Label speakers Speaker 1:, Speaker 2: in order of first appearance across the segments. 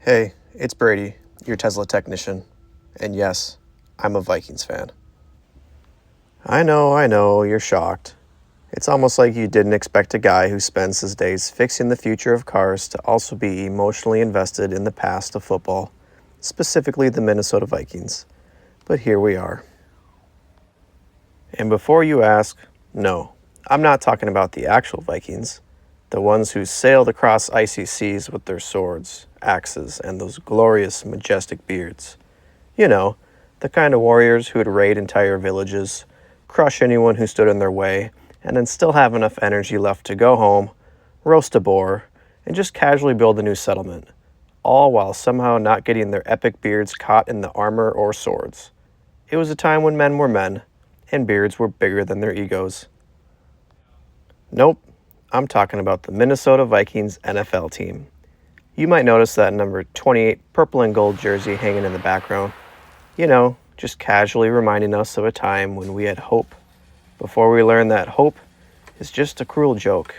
Speaker 1: Hey, it's Brady, your Tesla technician. And yes, I'm a Vikings fan. I know, you're shocked. It's almost like you didn't expect a guy who spends his days fixing the future of cars to also be emotionally invested in the past of football, specifically the Minnesota Vikings. But here we are. And before you ask, no, I'm not talking about the actual Vikings, the ones who sailed across icy seas with their swords, axes, and those glorious, majestic beards. You know, the kind of warriors who would raid entire villages, crush anyone who stood in their way, and then still have enough energy left to go home, roast a boar, and just casually build a new settlement, all while somehow not getting their epic beards caught in the armor or swords. It was a time when men were men, and beards were bigger than their egos. Nope, I'm talking about the Minnesota Vikings NFL team. You might notice that number 28 purple and gold jersey hanging in the background. You know, just casually reminding us of a time when we had hope, before we learned that hope is just a cruel joke.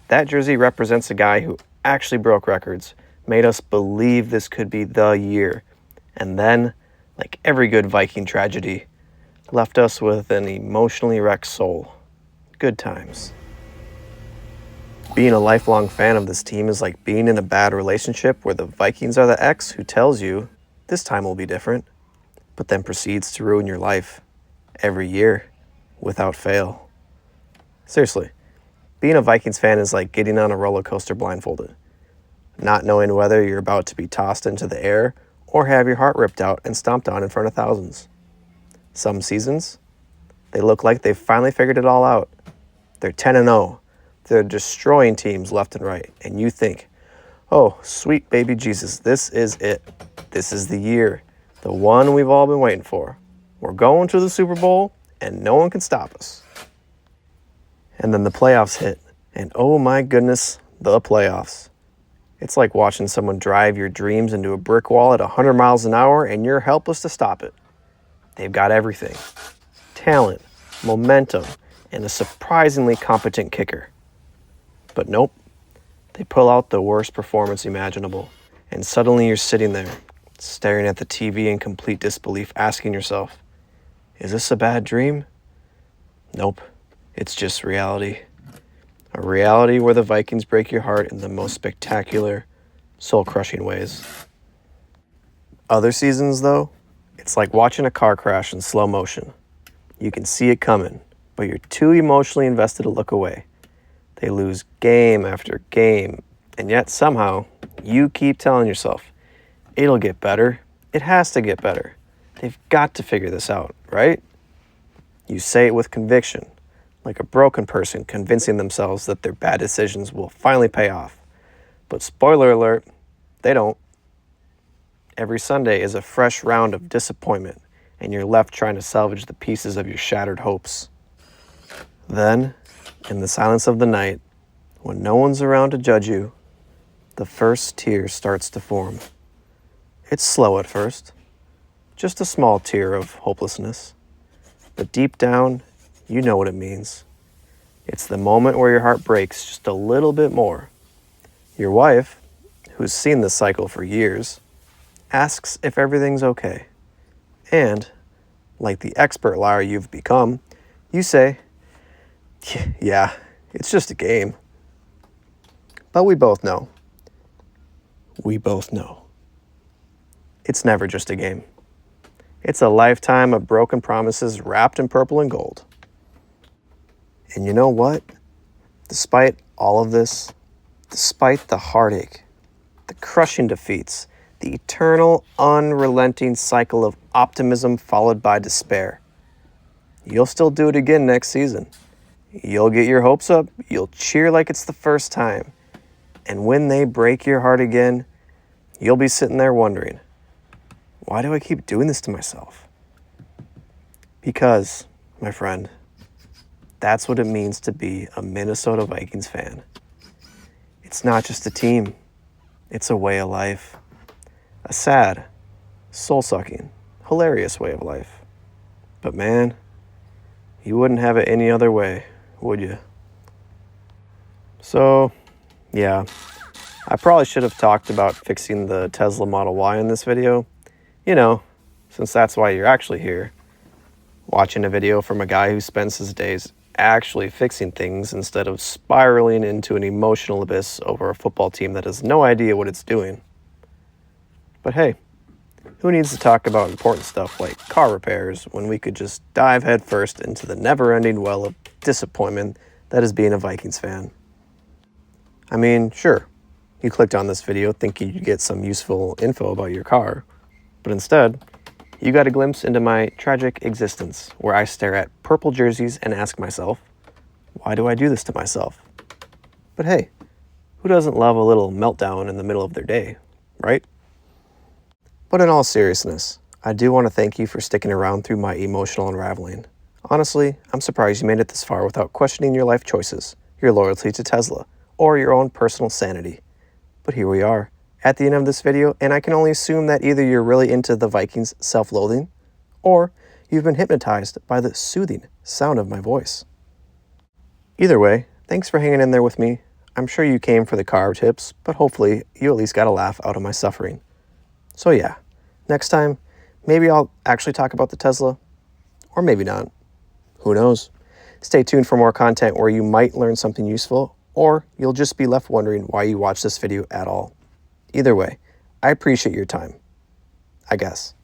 Speaker 1: That jersey represents a guy who actually broke records, made us believe this could be the year, and then, like every good Viking tragedy, left us with an emotionally wrecked soul. Good times. Being a lifelong fan of this team is like being in a bad relationship where the Vikings are the ex who tells you this time will be different, but then proceeds to ruin your life every year without fail. Seriously, being a Vikings fan is like getting on a roller coaster blindfolded, not knowing whether you're about to be tossed into the air or have your heart ripped out and stomped on in front of thousands. Some seasons, they look like they've finally figured it all out. They're 10-0. They're destroying teams left and right. And you think, oh, sweet baby Jesus, this is it. This is the year. The one we've all been waiting for. We're going to the Super Bowl, and no one can stop us. And then the playoffs hit. And oh my goodness, the playoffs. It's like watching someone drive your dreams into a brick wall at 100 miles an hour, and you're helpless to stop it. They've got everything. Talent, momentum, and a surprisingly competent kicker. But nope, they pull out the worst performance imaginable, and suddenly you're sitting there, staring at the TV in complete disbelief, asking yourself, is this a bad dream? Nope, it's just reality. A reality where the Vikings break your heart in the most spectacular, soul-crushing ways. Other seasons, though, it's like watching a car crash in slow motion. You can see it coming, but you're too emotionally invested to look away. They lose game after game, and yet somehow you keep telling yourself, it'll get better. It has to get better. They've got to figure this out, right? You say it with conviction, like a broken person convincing themselves that their bad decisions will finally pay off. But spoiler alert, they don't. Every Sunday is a fresh round of disappointment, and you're left trying to salvage the pieces of your shattered hopes. Then, in the silence of the night, when no one's around to judge you, the first tear starts to form. It's slow at first, just a small tear of hopelessness. But deep down, you know what it means. It's the moment where your heart breaks just a little bit more. Your wife, who's seen this cycle for years, asks if everything's okay. And, like the expert liar you've become, you say, yeah, it's just a game. But we both know. It's never just a game. It's a lifetime of broken promises wrapped in purple and gold. And you know what? Despite all of this, despite the heartache, the crushing defeats, the eternal, unrelenting cycle of optimism followed by despair, you'll still do it again next season. You'll get your hopes up, you'll cheer like it's the first time, and when they break your heart again, you'll be sitting there wondering, why do I keep doing this to myself? Because, my friend, that's what it means to be a Minnesota Vikings fan. It's not just a team, it's a way of life. A sad, soul-sucking, hilarious way of life. But man, you wouldn't have it any other way, would you? So, yeah, I probably should have talked about fixing the Tesla Model Y in this video, you know, since that's why you're actually here, watching a video from a guy who spends his days actually fixing things instead of spiraling into an emotional abyss over a football team that has no idea what it's doing. But hey, who needs to talk about important stuff like car repairs when we could just dive headfirst into the never-ending well of disappointment that is being a Vikings fan? I mean, sure, you clicked on this video thinking you'd get some useful info about your car, but instead, you got a glimpse into my tragic existence where I stare at purple jerseys and ask myself, why do I do this to myself? But hey, who doesn't love a little meltdown in the middle of their day, right? But in all seriousness, I do want to thank you for sticking around through my emotional unraveling. Honestly, I'm surprised you made it this far without questioning your life choices, your loyalty to Tesla, or your own personal sanity. But here we are, at the end of this video, and I can only assume that either you're really into the Vikings' self-loathing, or you've been hypnotized by the soothing sound of my voice. Either way, thanks for hanging in there with me. I'm sure you came for the car tips, but hopefully you at least got a laugh out of my suffering. So yeah, next time, maybe I'll actually talk about the Tesla, or maybe not. Who knows? Stay tuned for more content where you might learn something useful, or you'll just be left wondering why you watched this video at all. Either way, I appreciate your time, I guess.